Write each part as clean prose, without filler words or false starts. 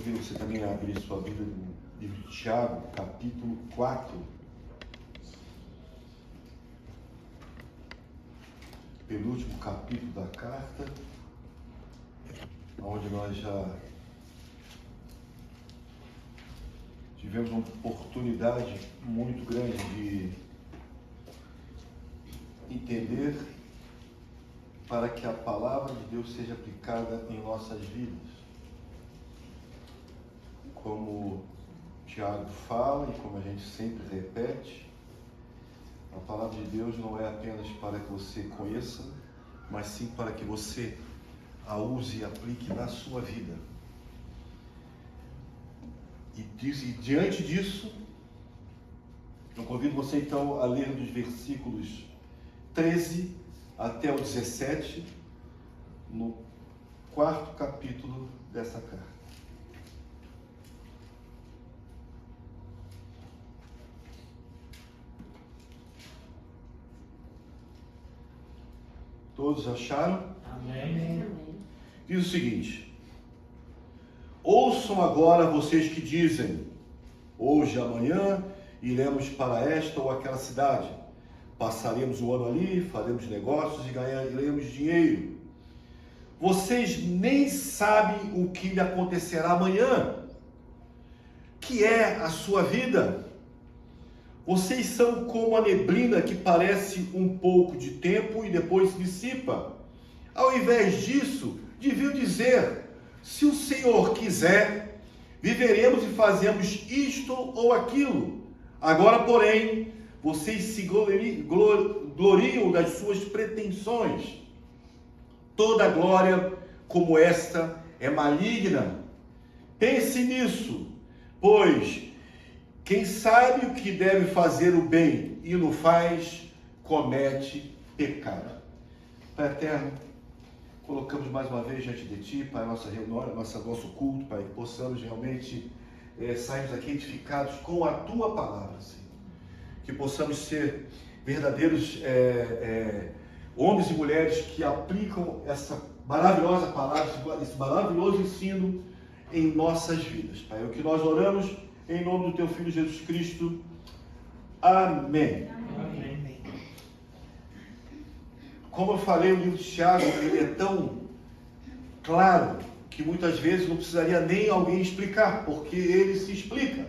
Convido você também a abrir sua Bíblia no livro de Tiago, capítulo 4. Penúltimo capítulo da carta, onde nós já tivemos uma oportunidade muito grande de entender para que a palavra de Deus seja aplicada em nossas vidas. Como Tiago fala e como a gente sempre repete, a palavra de Deus não é apenas para que você conheça, mas sim para que você a use e aplique na sua vida. E diante disso, eu convido você então a ler dos versículos 13 até o 17, no 4º capítulo dessa carta. Todos acharam? Amém. Diz o seguinte: ouçam agora vocês que dizem, hoje, amanhã, iremos para esta ou aquela cidade, passaremos o ano ali, faremos negócios e ganharemos dinheiro. Vocês nem sabem o que lhe acontecerá amanhã, que é a sua vida. Vocês são como a neblina que parece um pouco de tempo e depois se dissipa. Ao invés disso, deviam dizer, se o Senhor quiser, viveremos e fazemos isto ou aquilo. Agora, porém, vocês se gloriam das suas pretensões. Toda glória como esta é maligna. Pense nisso, pois quem sabe o que deve fazer o bem e não faz, comete pecado. Pai eterno, colocamos mais uma vez diante de Ti, Pai, nossa reunião, nosso culto, Pai, que possamos realmente sairmos aqui edificados com a Tua palavra, Senhor. Que possamos ser verdadeiros homens e mulheres que aplicam essa maravilhosa palavra, esse maravilhoso ensino em nossas vidas, Pai. É o que nós oramos em nome do Teu Filho Jesus Cristo. Amém. Amém. Como eu falei, o livro de Tiago, ele é tão claro que muitas vezes não precisaria nem alguém explicar, porque ele se explica,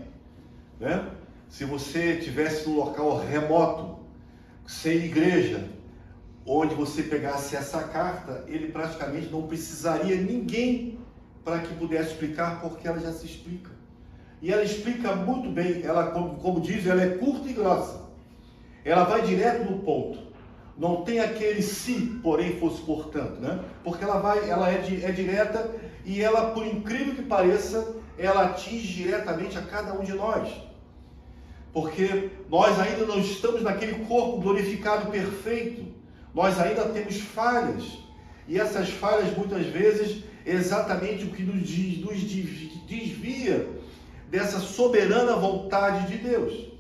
né? Se você estivesse num local remoto, sem igreja, onde você pegasse essa carta, ele praticamente não precisaria ninguém para que pudesse explicar, porque ela já se explica. E ela explica muito bem, ela, como diz, ela é curta e grossa. Ela vai direto no ponto. Não tem aquele se, porém fosse portanto, né? Porque ela é direta e ela, por incrível que pareça, ela atinge diretamente a cada um de nós. Porque nós ainda não estamos naquele corpo glorificado perfeito. Nós ainda temos falhas. E essas falhas, muitas vezes, é exatamente o que nos desvia dessa soberana vontade de Deus.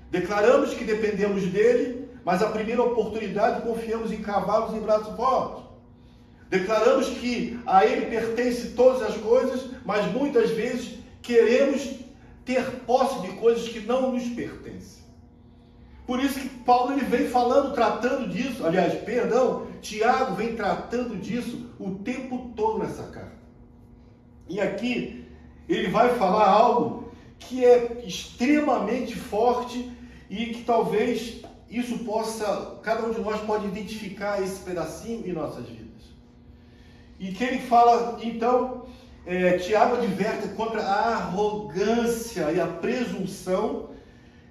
Declaramos que dependemos dele, mas a primeira oportunidade confiamos em cavalos e braços fortes. Declaramos que a ele pertence todas as coisas, mas muitas vezes queremos ter posse de coisas que não nos pertencem. Por isso que Paulo ele vem falando, tratando disso, Tiago vem tratando disso o tempo todo nessa carta. E aqui ele vai falar algo que é extremamente forte e que talvez isso possa, cada um de nós pode identificar esse pedacinho em nossas vidas. E que ele fala, então, Tiago adverte contra a arrogância e a presunção,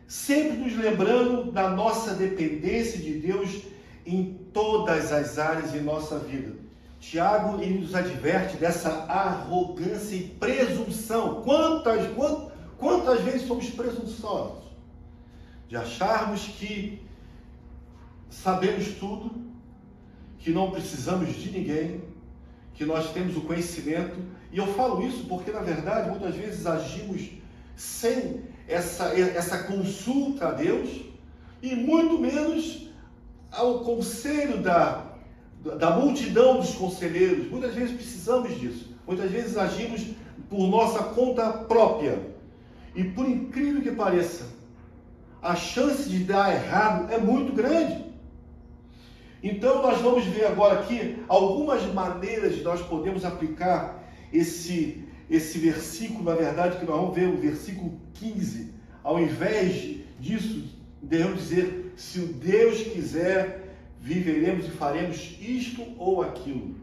sempre nos lembrando da nossa dependência de Deus em todas as áreas de nossa vida. Tiago, ele nos adverte dessa arrogância e presunção. Quantas vezes somos presunçosos? De acharmos que sabemos tudo, que não precisamos de ninguém, que nós temos o conhecimento. E eu falo isso porque, na verdade, muitas vezes agimos sem essa consulta a Deus e muito menos ao conselho da multidão dos conselheiros. Muitas vezes precisamos disso. Muitas vezes agimos por nossa conta própria. E por incrível que pareça, a chance de dar errado é muito grande. Então nós vamos ver agora aqui algumas maneiras de nós podemos aplicar esse versículo, na verdade, que nós vamos ver o versículo 15. Ao invés disso, devemos dizer, se o Deus quiser, viveremos e faremos isto ou aquilo.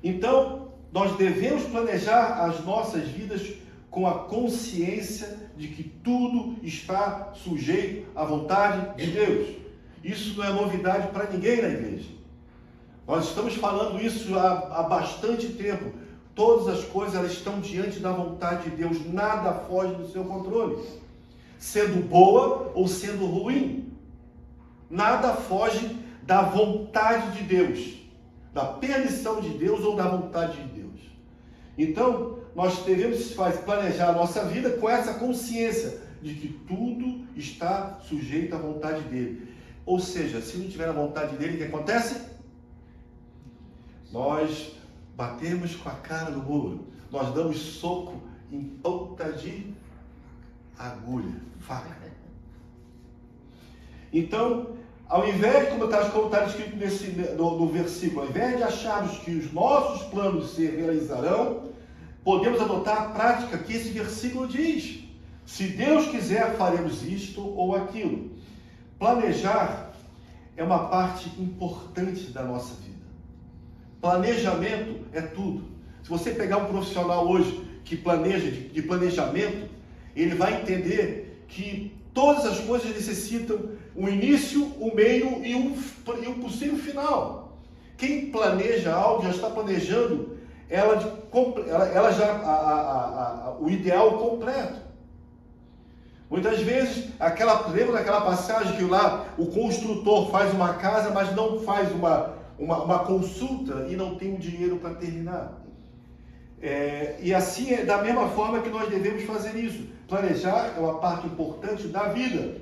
Então, nós devemos planejar as nossas vidas com a consciência de que tudo está sujeito à vontade de Deus. Isso não é novidade para ninguém na igreja. Nós estamos falando isso há bastante tempo. Todas as coisas elas estão diante da vontade de Deus. Nada foge do seu controle. Sendo boa ou sendo ruim. Nada foge da vontade de Deus. Da permissão de Deus ou da vontade de Deus. Então, nós devemos planejar a nossa vida com essa consciência de que tudo está sujeito à vontade dele. Ou seja, se não tiver a vontade dele, o que acontece? Nós batemos com a cara no muro. Nós damos soco em ponta de agulha, faca. Então, ao invés, como está escrito no versículo, ao invés de acharmos que os nossos planos se realizarão, podemos adotar a prática que esse versículo diz. Se Deus quiser, faremos isto ou aquilo. Planejar é uma parte importante da nossa vida. Planejamento é tudo. Se você pegar um profissional hoje que planeja, de planejamento, ele vai entender que todas as coisas necessitam um início, um meio e um possível final. Quem planeja algo já está planejando o ideal completo. Muitas vezes, lembra daquela passagem que lá o construtor faz uma casa, mas não faz uma consulta e não tem o dinheiro para terminar. E assim é da mesma forma que nós devemos fazer isso. Planejar é uma parte importante da vida.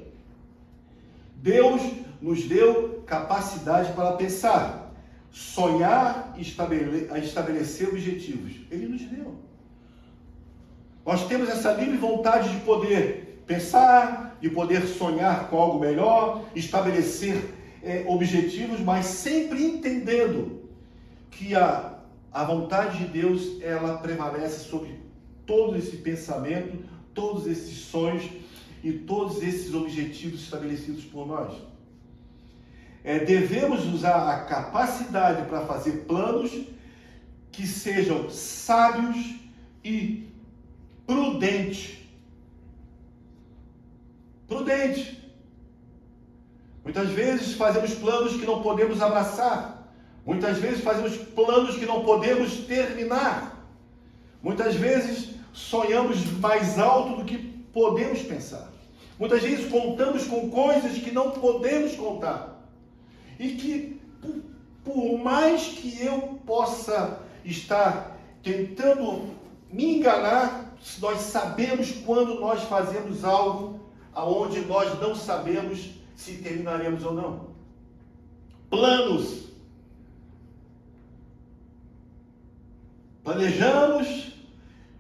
Deus nos deu capacidade para pensar, sonhar e estabelecer objetivos. Ele nos deu. Nós temos essa livre vontade de poder pensar, de poder sonhar com algo melhor, estabelecer objetivos, mas sempre entendendo que a vontade de Deus, ela prevalece sobre todo esse pensamento, todos esses sonhos e todos esses objetivos estabelecidos por nós. Devemos usar a capacidade para fazer planos que sejam sábios e prudentes. Muitas vezes fazemos planos que não podemos abraçar. Muitas vezes fazemos planos que não podemos terminar. Muitas vezes sonhamos mais alto do que podemos pensar. Muitas vezes contamos com coisas que não podemos contar. E que, por mais que eu possa estar tentando me enganar, nós sabemos quando nós fazemos algo aonde nós não sabemos se terminaremos ou não. Planos. Planejamos,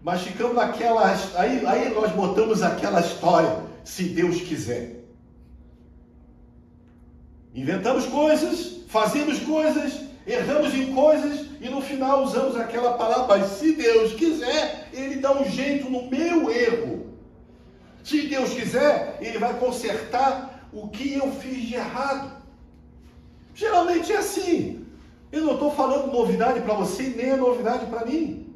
mas ficamos naquela... Aí nós botamos aquela história, se Deus quiser. Inventamos coisas, fazemos coisas, erramos em coisas e no final usamos aquela palavra, mas se Deus quiser, Ele dá um jeito no meu erro. Se Deus quiser, Ele vai consertar o que eu fiz de errado. Geralmente é assim. Eu não estou falando novidade para você, nem é novidade para mim.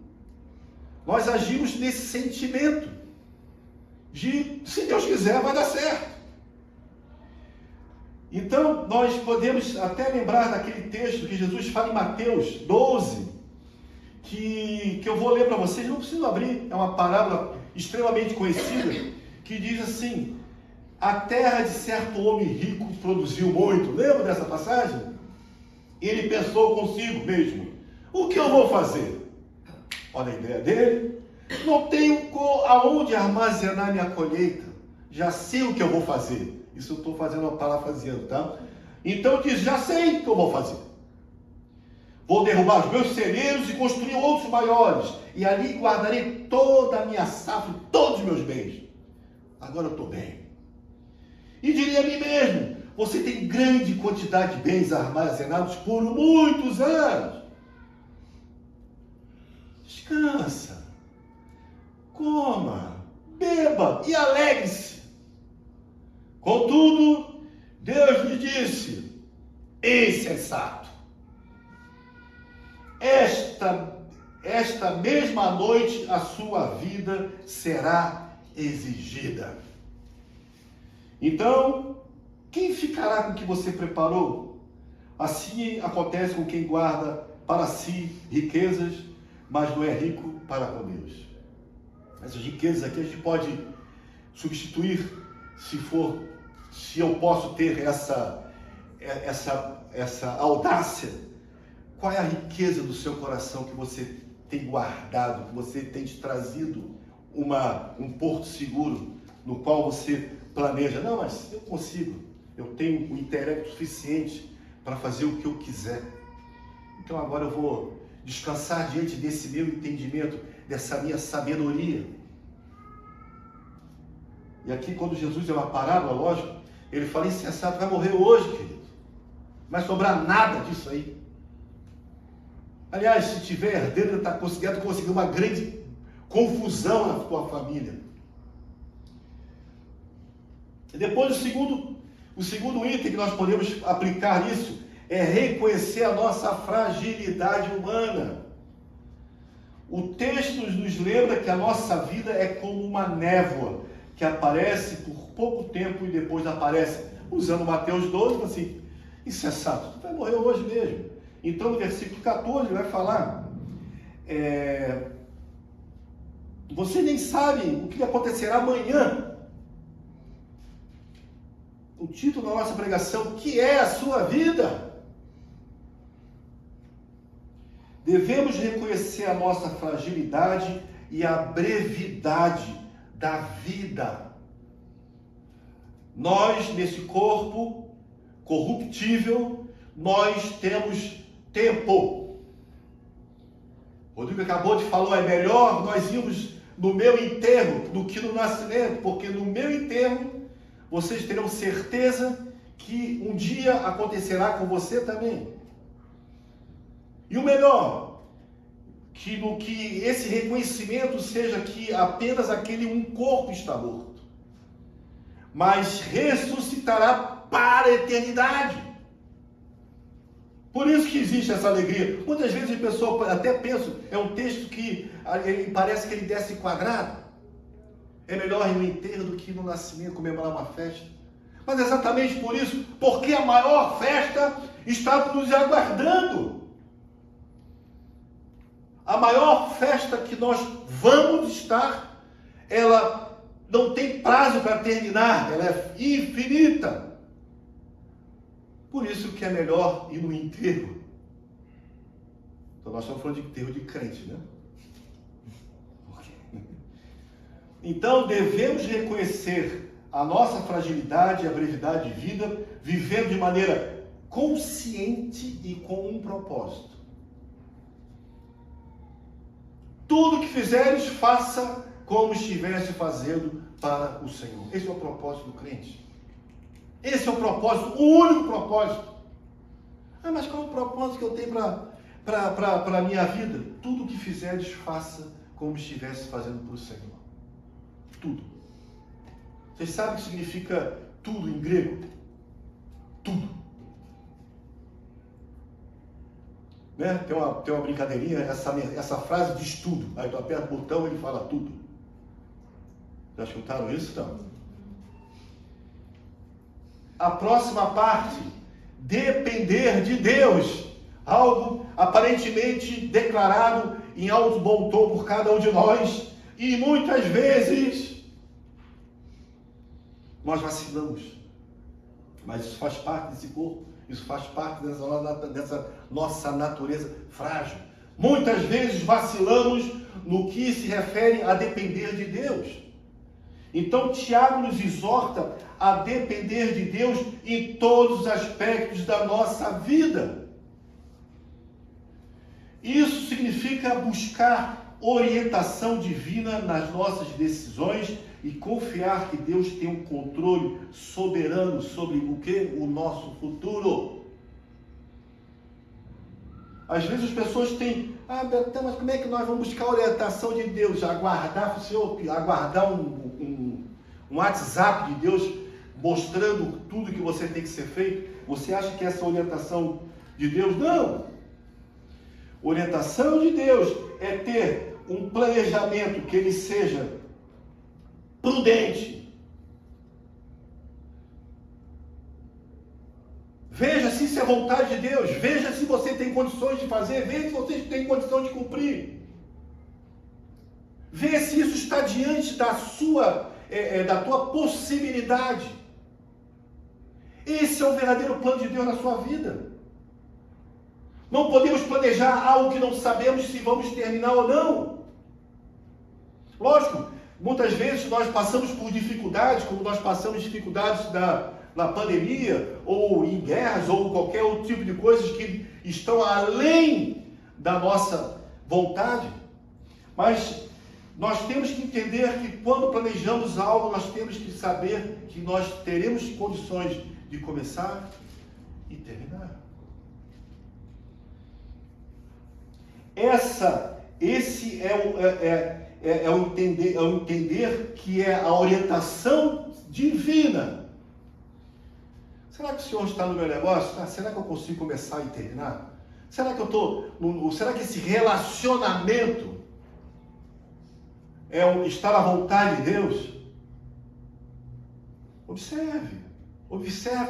Nós agimos nesse sentimento de, se Deus quiser, vai dar certo. Então, nós podemos até lembrar daquele texto que Jesus fala em Mateus 12, que eu vou ler para vocês, não preciso abrir, é uma parábola extremamente conhecida, que diz assim: a terra de certo homem rico produziu muito. Lembra dessa passagem? Ele pensou consigo mesmo: o que eu vou fazer? Olha a ideia dele. Não tenho aonde armazenar minha colheita. Já sei o que eu vou fazer. Isso eu estou fazendo uma parafraseando, tá? Então diz: já sei o que eu vou fazer. Vou derrubar os meus celeiros e construir outros maiores. E ali guardarei toda a minha safra e todos os meus bens. Agora eu estou bem. E diria a mim mesmo, você tem grande quantidade de bens armazenados por muitos anos. Descansa, coma, beba e alegre-se. Contudo, Deus lhe disse, insensato, esta mesma noite a sua vida será exigida. Então, quem ficará com o que você preparou? Assim acontece com quem guarda para si riquezas, mas não é rico para com Deus. Essas riquezas aqui a gente pode substituir, se eu posso ter essa audácia. Qual é a riqueza do seu coração que você tem guardado, que você tem te trazido um porto seguro, no qual você planeja? Não, mas eu consigo, eu tenho o intelecto suficiente para fazer o que eu quiser. Então agora eu vou descansar diante desse meu entendimento, dessa minha sabedoria. E aqui, quando Jesus deu uma parábola, lógico, ele fala, insensato, vai morrer hoje, querido. Não vai sobrar nada disso aí. Aliás, se tiver herdeiro, está conseguindo uma grande confusão na tua família. E depois o segundo item que nós podemos aplicar nisso é reconhecer a nossa fragilidade humana. O texto nos lembra que a nossa vida é como uma névoa que aparece por pouco tempo e depois aparece. Usando Mateus 12, assim, insensato, tu vai morrer hoje mesmo. Então no versículo 14 ele vai falar, você nem sabe o que acontecerá amanhã. O título da nossa pregação, que é a sua vida? Devemos reconhecer a nossa fragilidade e a brevidade da vida. Nós, nesse corpo corruptível, nós temos tempo. Rodrigo acabou de falar, é melhor nós irmos no meu enterro do que no nascimento, porque no meu enterro vocês terão certeza que um dia acontecerá com você também. E o melhor, que esse reconhecimento seja que apenas um corpo está morto, mas ressuscitará para a eternidade. Por isso que existe essa alegria. Muitas vezes as pessoas até pensam, é um texto que parece que ele desce quadrado. É melhor ir no enterro do que ir no nascimento, comemorar uma festa. Mas exatamente por isso, porque a maior festa está nos aguardando. A maior festa que nós vamos estar, ela não tem prazo para terminar, ela é infinita. Por isso que é melhor ir no enterro. Então nós estamos falando de enterro de crente, né? Então devemos reconhecer a nossa fragilidade e a brevidade de vida, vivendo de maneira consciente e com um propósito. Tudo que fizeres, faça como estivesse fazendo para o Senhor. Esse é o propósito do crente. Esse é o propósito, o único propósito. Ah, mas qual é o propósito que eu tenho para a minha vida? Tudo que fizeres, faça como estivesse fazendo para o Senhor. Tudo. Vocês sabem o que significa tudo em grego? Tudo. Né? Tem uma brincadeirinha, essa frase diz tudo. Aí tu aperta o botão e ele fala tudo. Já escutaram isso? Não. A próxima parte, depender de Deus. Algo aparentemente declarado em alto bom tom por cada um de nós. E muitas vezes nós vacilamos. Mas isso faz parte desse corpo. Isso faz parte dessa nossa natureza frágil. Muitas vezes vacilamos no que se refere a depender de Deus. Então Tiago nos exorta a depender de Deus em todos os aspectos da nossa vida. Isso significa buscar orientação divina nas nossas decisões e confiar que Deus tem um controle soberano sobre o que? O nosso futuro. Às vezes as pessoas têm, Betão, mas como é que nós vamos buscar a orientação de Deus? Aguardar um WhatsApp de Deus mostrando tudo que você tem que ser feito? Você acha que essa orientação de Deus? Não! Orientação de Deus é ter um planejamento que ele seja prudente. Veja se isso é vontade de Deus, veja se você tem condições de fazer, veja se você tem condição de cumprir. Veja se isso está diante da tua possibilidade. Esse é o verdadeiro plano de Deus na sua vida. Não podemos planejar algo que não sabemos se vamos terminar ou não. Lógico, muitas vezes nós passamos por dificuldades, como nós passamos dificuldades na pandemia, ou em guerras, ou qualquer outro tipo de coisas que estão além da nossa vontade. Mas nós temos que entender que quando planejamos algo, nós temos que saber que nós teremos condições de começar e terminar. Esse é o entender que é a orientação divina. Será que o Senhor está no meu negócio? Será que eu consigo começar e terminar? Será que será que esse relacionamento está na vontade de Deus? Observe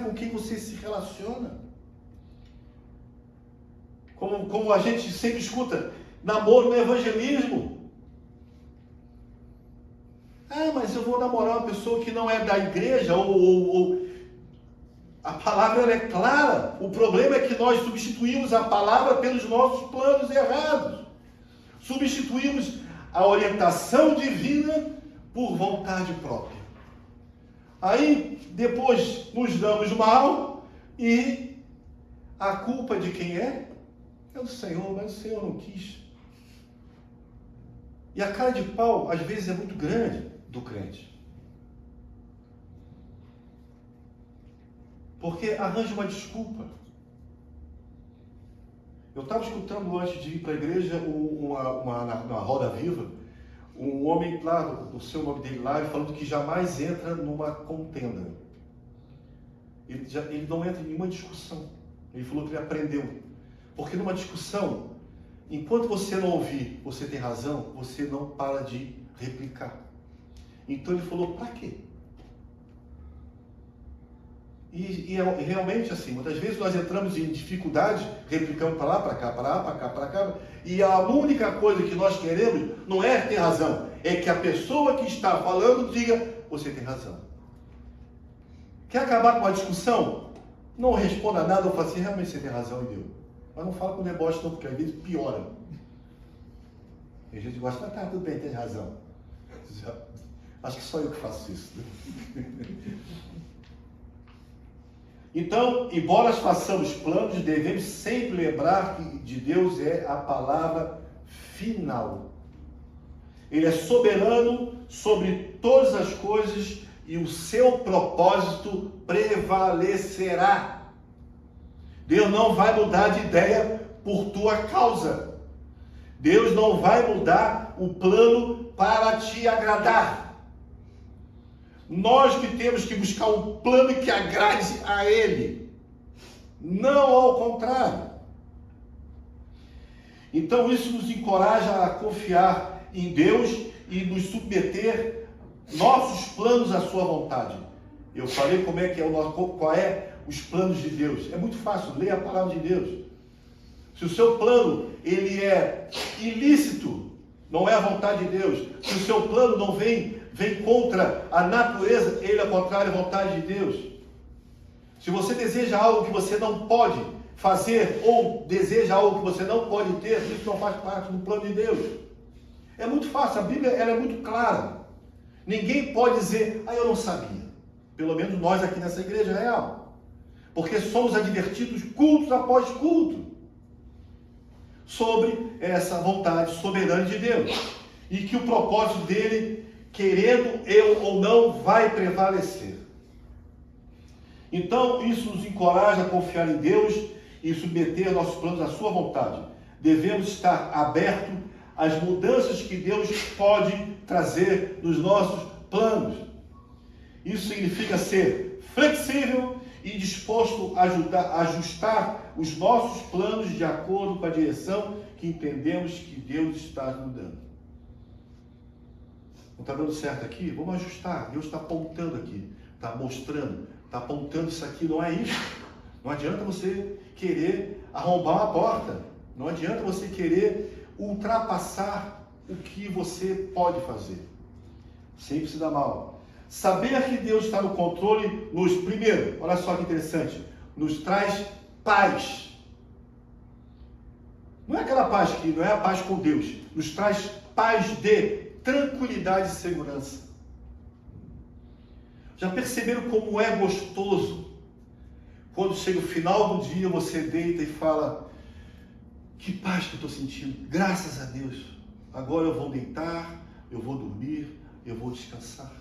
com quem você se relaciona. Como a gente sempre escuta, namoro no evangelismo. Mas eu vou namorar uma pessoa que não é da igreja, ou a palavra ela é clara. O problema é que nós substituímos a palavra pelos nossos planos errados. Substituímos a orientação divina por vontade própria. Aí, depois, nos damos mal e a culpa de quem é? É do Senhor, mas o Senhor não quis. E a cara de pau, às vezes, é muito grande do crente. Porque arranja uma desculpa. Eu estava escutando antes de ir para a igreja uma roda viva, um homem lá, o seu nome dele lá, falando que jamais entra numa contenda. Ele não entra em nenhuma discussão. Ele falou que ele aprendeu. Porque numa discussão, enquanto você não ouvir, você tem razão, você não para de replicar. Então ele falou, para quê? E realmente assim, muitas vezes nós entramos em dificuldade, replicando para lá, para cá, para cá, e a única coisa que nós queremos não é ter razão, é que a pessoa que está falando diga, você tem razão. Quer acabar com uma discussão? Não responda nada, ou fala assim, realmente você tem razão e deu. Mas não fala com deboche não, porque às vezes piora. E a gente gosta, tudo bem, tem razão. Acho que só eu que faço isso. Então, embora nós façamos planos, devemos sempre lembrar que de Deus é a palavra final. Ele é soberano sobre todas as coisas e o seu propósito prevalecerá. Deus não vai mudar de ideia por tua causa. Deus não vai mudar o plano para te agradar. Nós que temos que buscar um plano que agrade a Ele, não ao contrário. Então isso nos encoraja a confiar em Deus e nos submeter nossos planos à sua vontade. Eu falei qual é os planos de Deus. É muito fácil, leia a palavra de Deus. Se o seu plano ele é ilícito, não é a vontade de Deus. Se o seu plano não vem contra a natureza, ele é contrário à vontade de Deus. Se você deseja algo que você não pode fazer, ou deseja algo que você não pode ter, isso não faz parte do plano de Deus. É muito fácil, a Bíblia ela é muito clara. Ninguém pode dizer, eu não sabia. Pelo menos nós aqui nessa igreja real. Porque somos advertidos cultos após culto. sobre essa vontade soberana de Deus. E que o propósito dele, querendo eu ou não, vai prevalecer. Então, isso nos encoraja a confiar em Deus e submeter nossos planos à sua vontade. Devemos estar abertos às mudanças que Deus pode trazer nos nossos planos. Isso significa ser flexível e disposto a ajustar os nossos planos de acordo com a direção que entendemos que Deus está nos dando. Não está dando certo aqui? Vamos ajustar. Deus está apontando aqui, está mostrando, está apontando isso aqui, não é isso. Não adianta você querer arrombar uma porta. Não adianta você querer ultrapassar o que você pode fazer. Sempre se dá mal. Saber que Deus está no controle primeiro, olha só que interessante, nos traz paz. Não é aquela paz que não é a paz com Deus, nos traz paz de tranquilidade e segurança. Já perceberam como é gostoso quando chega o final do dia, você deita e fala: que paz que eu estou sentindo, graças a Deus. Agora eu vou deitar, eu vou dormir, eu vou descansar.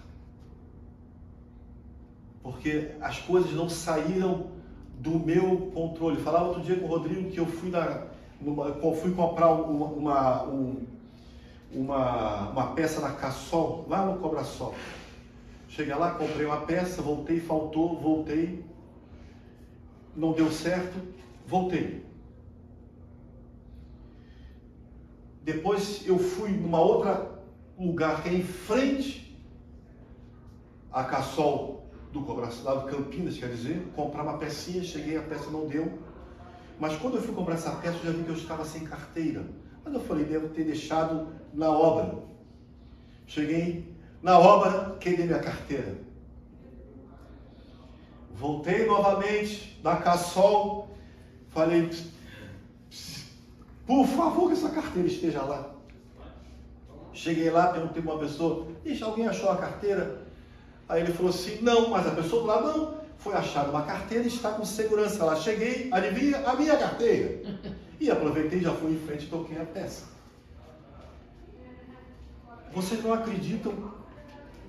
Porque as coisas não saíram do meu controle. Falava outro dia com o Rodrigo que eu fui comprar uma peça na Cassol, lá no Cobrasol. Cheguei lá, comprei uma peça, voltei, faltou, voltei. Não deu certo, voltei. Depois eu fui numa outra lugar que é em frente à Cassol do Cobrasol, lá do Campinas, quer dizer, comprar uma pecinha, cheguei, a peça não deu. Mas quando eu fui comprar essa peça, eu já vi que eu estava sem carteira. Mas eu falei, devo ter deixado na obra. Cheguei na obra, queimei minha carteira. Voltei novamente na Cassol, falei, por favor que essa carteira esteja lá. Cheguei lá, perguntei para uma pessoa, alguém achou a carteira? Aí ele falou assim, não, mas a pessoa do lado, não, foi achada uma carteira e está com segurança lá. Cheguei, adivinha, a minha carteira. E aproveitei, já fui em frente e toquei a peça. Vocês não acreditam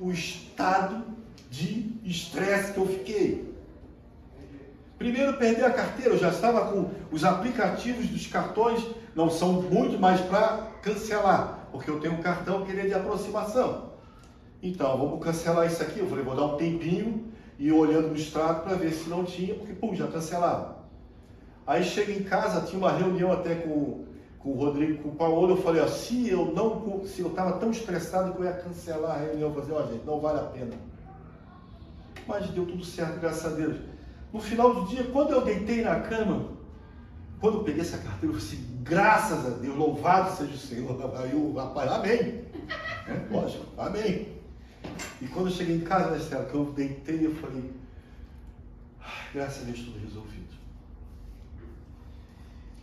o estado de estresse que eu fiquei. Primeiro, perder a carteira, eu já estava com os aplicativos dos cartões, não são muito mais para cancelar, porque eu tenho um cartão que ele é de aproximação. Então, vamos cancelar isso aqui. Eu falei, vou dar um tempinho e olhando no extrato para ver se não tinha, porque, pum, já cancelava. Aí chega em casa, tinha uma reunião até com o Rodrigo, com o Paulo, eu falei, ó, se eu estava tão estressado que eu ia cancelar a reunião, eu falei, ó, gente, não vale a pena. Mas deu tudo certo, graças a Deus. No final do dia, quando eu deitei na cama, quando eu peguei essa carteira, eu falei assim, graças a Deus, louvado seja o Senhor. Aí o rapaz, amém. Lógico, amém. E quando eu cheguei em casa, né, Estela, que eu deitei, eu falei, graças a Deus, tudo resolvido.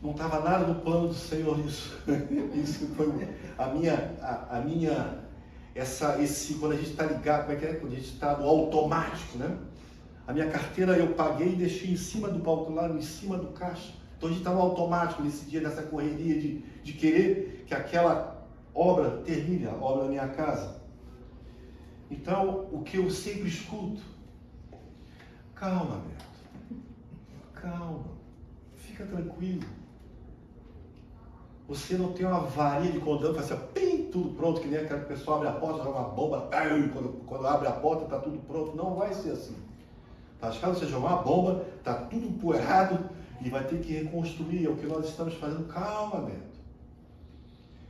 Não estava nada no plano do Senhor isso. Isso foi quando a gente está ligado, como é que é? Quando a gente está no automático, né? A minha carteira eu paguei e deixei em cima do balcão, lá em cima do caixa. Então a gente estava automático nesse dia, nessa correria de querer que aquela obra termine, a obra da minha casa. Então, o que eu sempre escuto, calma, Beto, calma, fica tranquilo. Você não tem uma varinha de condão, faz assim, pim, tudo pronto, que nem aquele pessoal abre a porta, joga uma bomba, quando abre a porta está tudo pronto. Não vai ser assim. Tá achando você jogar uma bomba, está tudo empoeirado e vai ter que reconstruir, é o que nós estamos fazendo. Calma, Beto.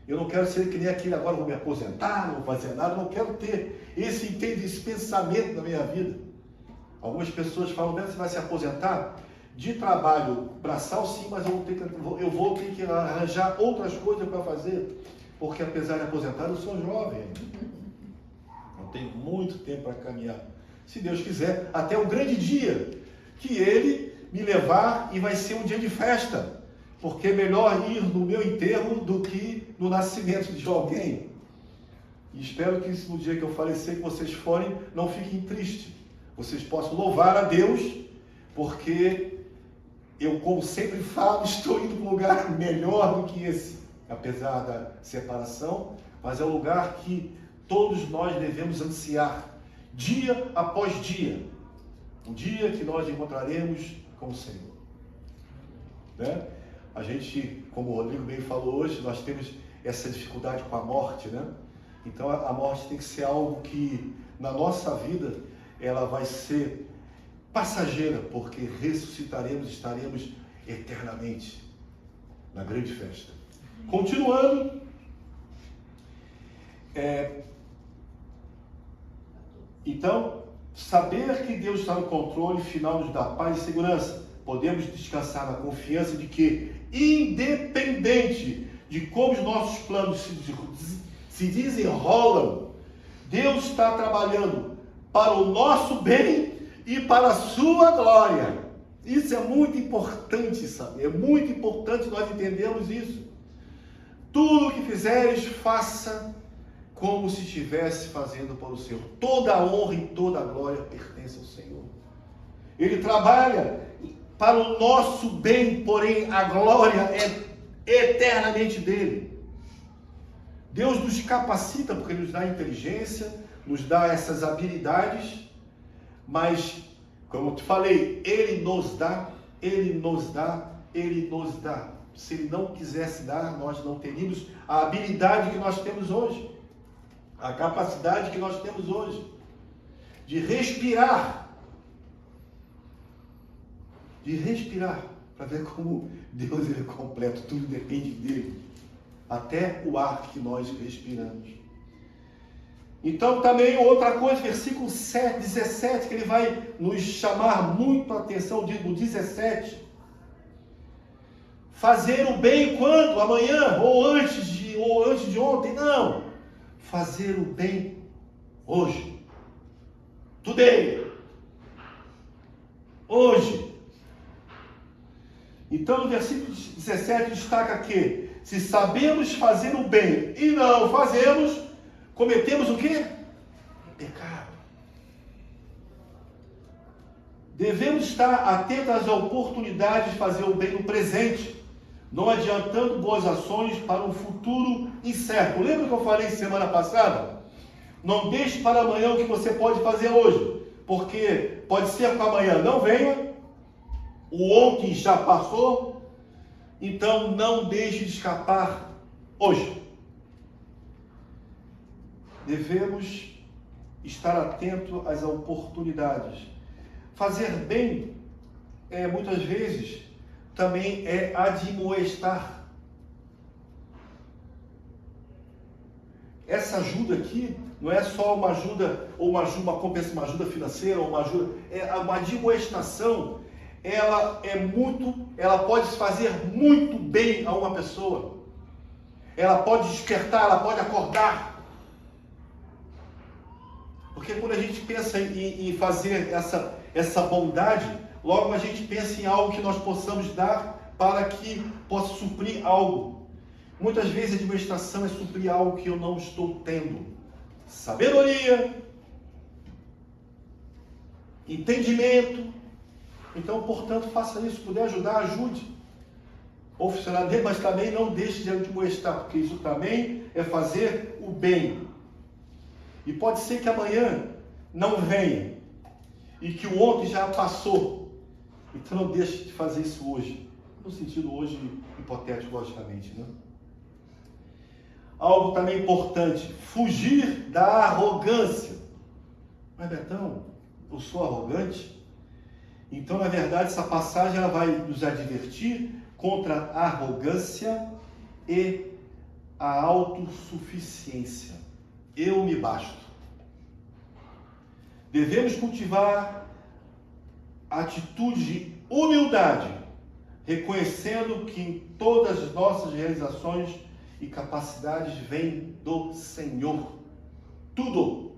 Eu não quero ser que nem aquele agora, vou me aposentar, não vou fazer nada, eu não quero ter esse pensamento na minha vida. Algumas pessoas falam, Beto, você vai se aposentar? De trabalho braçal, sim, mas eu vou ter que arranjar outras coisas para fazer, porque apesar de aposentar, eu sou jovem. Eu tenho muito tempo para caminhar. Se Deus quiser, até o grande dia que Ele me levar e vai ser um dia de festa. Porque é melhor ir no meu enterro do que no nascimento de alguém. E espero que no dia que eu falecer, que vocês forem, não fiquem tristes. Vocês possam louvar a Deus, porque eu, como sempre falo, estou indo para um lugar melhor do que esse, apesar da separação, mas é um lugar que todos nós devemos ansiar, dia após dia, um dia que nós encontraremos com o Senhor. Né? A gente, como o Rodrigo bem falou hoje, nós temos essa dificuldade com a morte, né? Então a morte tem que ser algo que na nossa vida ela vai ser passageira, porque ressuscitaremos, estaremos eternamente na grande festa. Continuando, então, saber que Deus está no controle final nos dá paz e segurança. Podemos descansar na confiança de que, independente de como os nossos planos se desenrolam, Deus está trabalhando para o nosso bem e para a sua glória. Isso é muito importante, sabe? É muito importante nós entendermos isso. Tudo o que fizeres, faça como se estivesse fazendo para o Senhor. Toda a honra e toda a glória pertence ao Senhor. Ele trabalha para o nosso bem, porém a glória é eternamente dele. Deus nos capacita porque nos dá inteligência, nos dá essas habilidades, mas, como eu te falei, Ele nos dá. Se Ele não quisesse dar, nós não teríamos a habilidade que nós temos hoje, a capacidade que nós temos hoje, de respirar, para ver como Deus ele é completo, tudo depende dele, até o ar que nós respiramos. Então também outra coisa, versículo 17, que ele vai nos chamar muito a atenção, no 17, fazer o bem quando? Amanhã, ou antes de ontem, não, fazer o bem hoje, today, hoje. Então no versículo 17 destaca que, se sabemos fazer o bem e não fazemos, cometemos o quê? Pecado. Devemos estar atentos às oportunidades de fazer o bem no presente, não adiantando boas ações para um futuro incerto. Lembra que eu falei semana passada? Não deixe para amanhã o que você pode fazer hoje, porque pode ser que amanhã não venha, o ontem já passou, então não deixe de escapar hoje. Devemos estar atento às oportunidades. Fazer bem, muitas vezes, também é admoestar. Essa ajuda aqui não é só uma ajuda, ou uma ajuda financeira, ou uma ajuda, é uma admoestação. Ela pode fazer muito bem a uma pessoa. Ela pode despertar, ela pode acordar. Porque quando a gente pensa em fazer essa bondade, logo a gente pensa em algo que nós possamos dar para que possa suprir algo. Muitas vezes a administração é suprir algo que eu não estou tendo. Sabedoria, entendimento. Então, portanto, faça isso. Se puder ajudar, ajude. Ou funcionar, mas também não deixe de admoestar, porque isso também é fazer o bem. E pode ser que amanhã não venha, e que o ontem já passou. Então não deixe de fazer isso hoje. No sentido hoje hipotético, logicamente, né? Algo também importante, fugir da arrogância. Mas Betão, eu sou arrogante? Então, na verdade, essa passagem ela vai nos advertir contra a arrogância e a autossuficiência. Eu me basto. Devemos cultivar atitude de humildade, reconhecendo que em todas as nossas realizações e capacidades vem do Senhor. Tudo.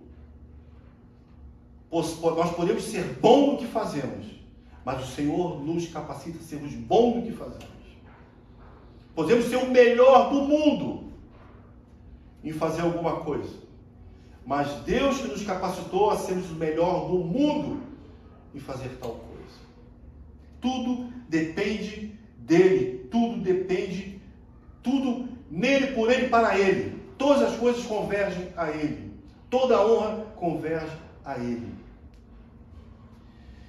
Nós podemos ser bons no que fazemos, mas o Senhor nos capacita a sermos bons no que fazemos. Podemos ser o melhor do mundo em fazer alguma coisa, mas Deus que nos capacitou a sermos o melhor do mundo em fazer tal coisa. Tudo depende dele, tudo nele, por ele, para ele. Todas as coisas convergem a ele. Toda a honra converge a ele.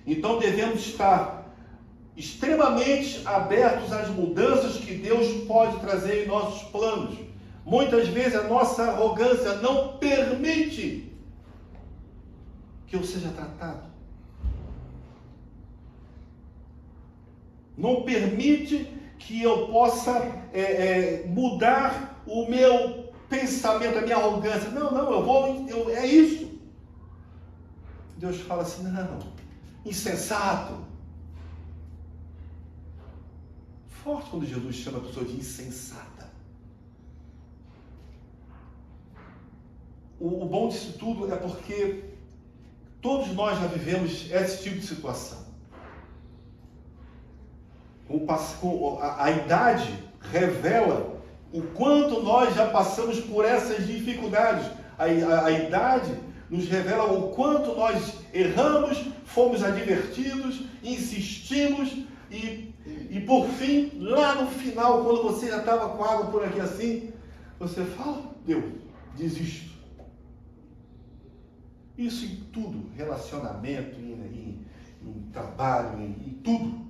Então devemos estar extremamente abertos às mudanças que Deus pode trazer em nossos planos. Muitas vezes a nossa arrogância não permite que eu seja tratado. Não permite que eu possa mudar o meu pensamento, a minha arrogância. Não, é isso. Deus fala assim, não, insensato. Forte quando Jesus chama a pessoa de insensata. O bom disso tudo é porque todos nós já vivemos esse tipo de situação. A idade revela o quanto nós já passamos por essas dificuldades. A idade nos revela o quanto nós erramos, fomos advertidos, insistimos e por fim, lá no final, quando você já estava com a água por aqui assim, você fala, Deus, desisto. Isso em tudo, relacionamento, em trabalho, em tudo.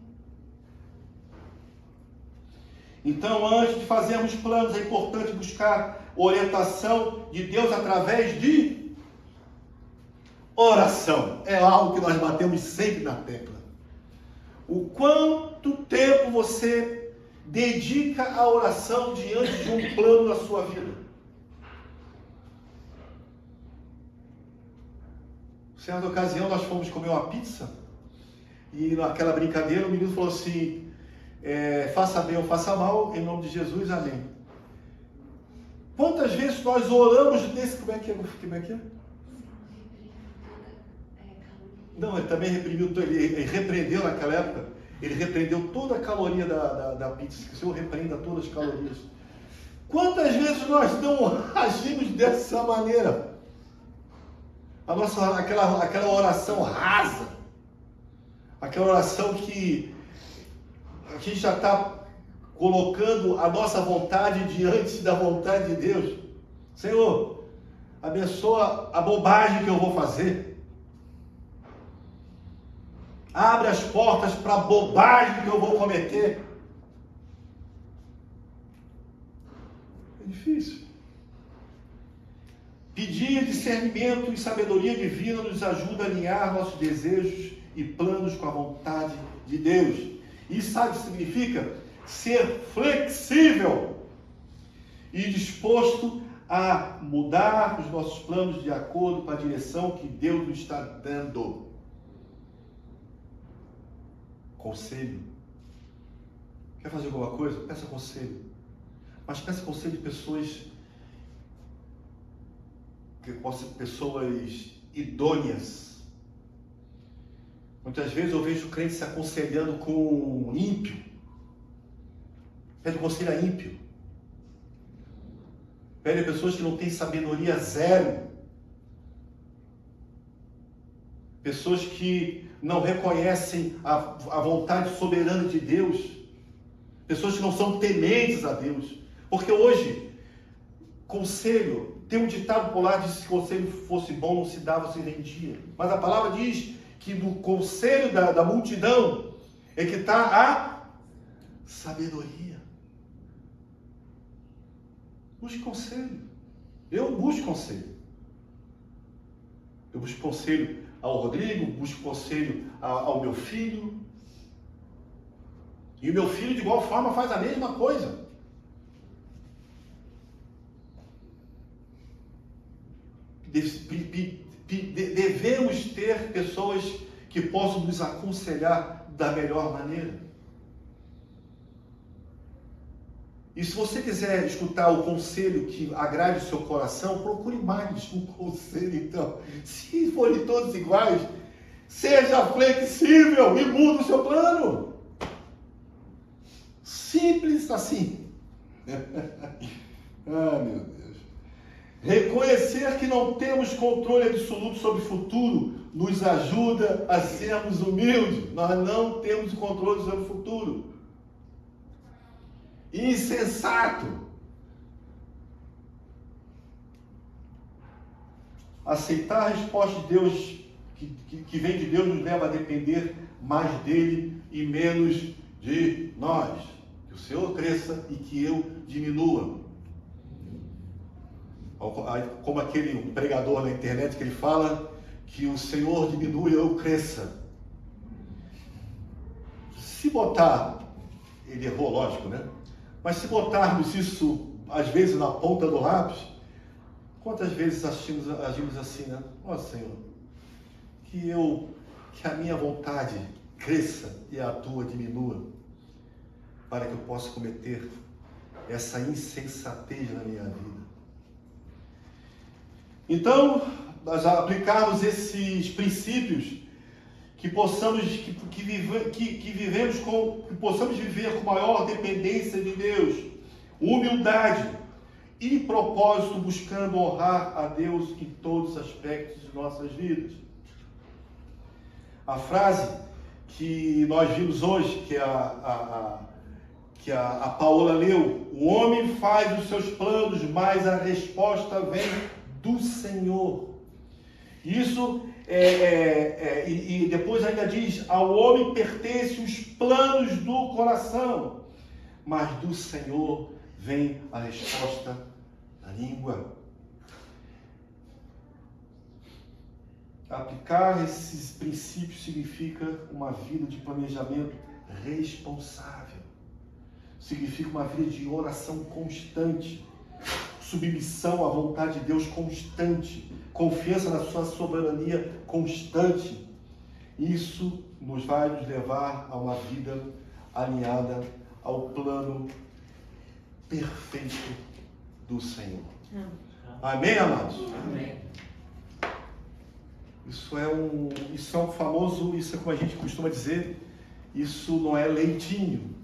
Então, antes de fazermos planos, é importante buscar orientação de Deus através de oração. É algo que nós batemos sempre na tecla. O quanto tempo você dedica à oração diante de um plano na sua vida? Certa ocasião nós fomos comer uma pizza e naquela brincadeira o menino falou assim, faça bem ou faça mal, em nome de Jesus, amém. Quantas vezes nós oramos nesse... Como é que é? Não, ele também reprimiu, ele repreendeu naquela época, ele repreendeu toda a caloria da pizza, que o Senhor repreenda todas as calorias. Quantas vezes nós não agimos dessa maneira? Aquela oração rasa, aquela oração que a gente já está colocando a nossa vontade diante da vontade de Deus. Senhor, abençoa a bobagem que eu vou fazer. Abre as portas para a bobagem que eu vou cometer. É difícil. Pedir discernimento e sabedoria divina nos ajuda a alinhar nossos desejos e planos com a vontade de Deus. Isso sabe o que significa? Ser flexível e disposto a mudar os nossos planos de acordo com a direção que Deus nos está dando. Conselho. Quer fazer alguma coisa? Peça conselho. Mas peça conselho de pessoas idôneas. Muitas vezes eu vejo crentes se aconselhando com ímpio. Pede conselho a ímpio. Pede a pessoas que não têm sabedoria zero. Pessoas que não reconhecem a vontade soberana de Deus. Pessoas que não são tementes a Deus. Porque hoje, conselho, tem um ditado popular que diz que se conselho fosse bom, não se dava, se vendia. Mas a palavra diz que no conselho da multidão é que está a sabedoria. Busque conselho. Eu busco conselho. Eu busco conselho ao Rodrigo, busco conselho ao meu filho. E o meu filho, de igual forma, faz a mesma coisa. Devemos ter pessoas que possam nos aconselhar da melhor maneira. E se você quiser escutar o conselho que agrade o seu coração, procure mais um conselho, então. Se forem todos iguais, seja flexível e mude o seu plano. Simples assim. Ah, meu Deus. Reconhecer que não temos controle absoluto sobre o futuro nos ajuda a sermos humildes. Nós não temos o controle sobre o futuro. Insensato. Aceitar a resposta de Deus, que vem de Deus, nos leva a depender mais dele e menos de nós. Que o Senhor cresça e que eu diminua. Como aquele pregador na internet que ele fala que o Senhor diminua e eu cresça. Se botar, ele errou, lógico, né? Mas se botarmos isso, às vezes, na ponta do lápis, quantas vezes agimos assim, né? Ó Senhor, que a minha vontade cresça e a tua diminua, para que eu possa cometer essa insensatez na minha vida. Então, nós aplicarmos esses princípios, que possamos viver com maior dependência de Deus, humildade e propósito, buscando honrar a Deus em todos os aspectos de nossas vidas. A frase que nós vimos hoje, que a Paola leu: o homem faz os seus planos, mas a resposta vem do Senhor. Isso e depois ainda diz: ao homem pertencem os planos do coração, mas do Senhor vem a resposta da língua. Aplicar esses princípios significa uma vida de planejamento responsável. Significa uma vida de oração constante, submissão à vontade de Deus constante, confiança na sua soberania constante. Isso vai nos levar a uma vida alinhada ao plano perfeito do Senhor. Amém, amados? Amém. Isso é um famoso, isso é como a gente costuma dizer, isso não é leitinho,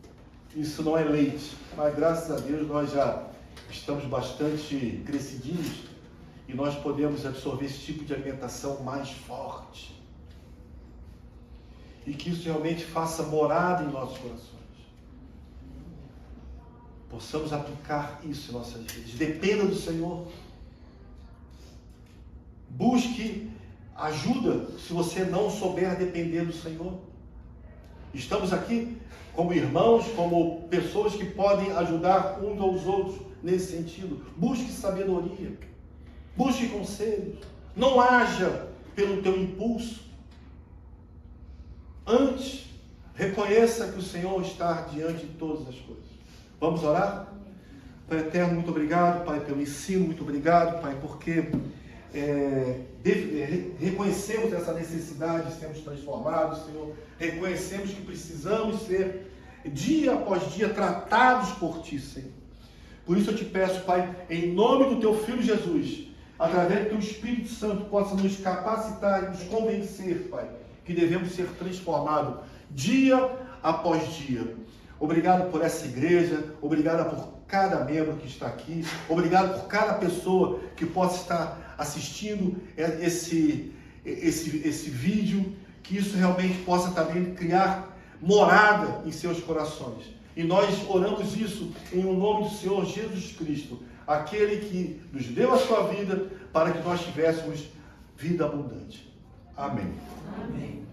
isso não é leite, mas graças a Deus nós já estamos bastante crescidinhos e nós podemos absorver esse tipo de alimentação mais forte. E que isso realmente faça morada em nossos corações. Possamos aplicar isso em nossas vidas. Dependa do Senhor. Busque ajuda se você não souber depender do Senhor. Estamos aqui como irmãos, como pessoas que podem ajudar uns aos outros nesse sentido. Busque sabedoria. Busque conselhos. Não haja pelo teu impulso. Antes, reconheça que o Senhor está diante de todas as coisas. Vamos orar? Pai eterno, muito obrigado, Pai, pelo ensino. Muito obrigado, Pai, porque reconhecemos essa necessidade de sermos transformados, Senhor. Reconhecemos que precisamos ser, dia após dia, tratados por Ti, Senhor. Por isso eu te peço, Pai, em nome do Teu Filho Jesus, através do Teu Espírito Santo, possa nos capacitar e nos convencer, Pai, que devemos ser transformados dia após dia. Obrigado por essa igreja, obrigado por cada membro que está aqui, obrigado por cada pessoa que possa estar assistindo esse vídeo, que isso realmente possa também criar morada em seus corações. E nós oramos isso em nome do Senhor Jesus Cristo, aquele que nos deu a sua vida para que nós tivéssemos vida abundante. Amém. Amém.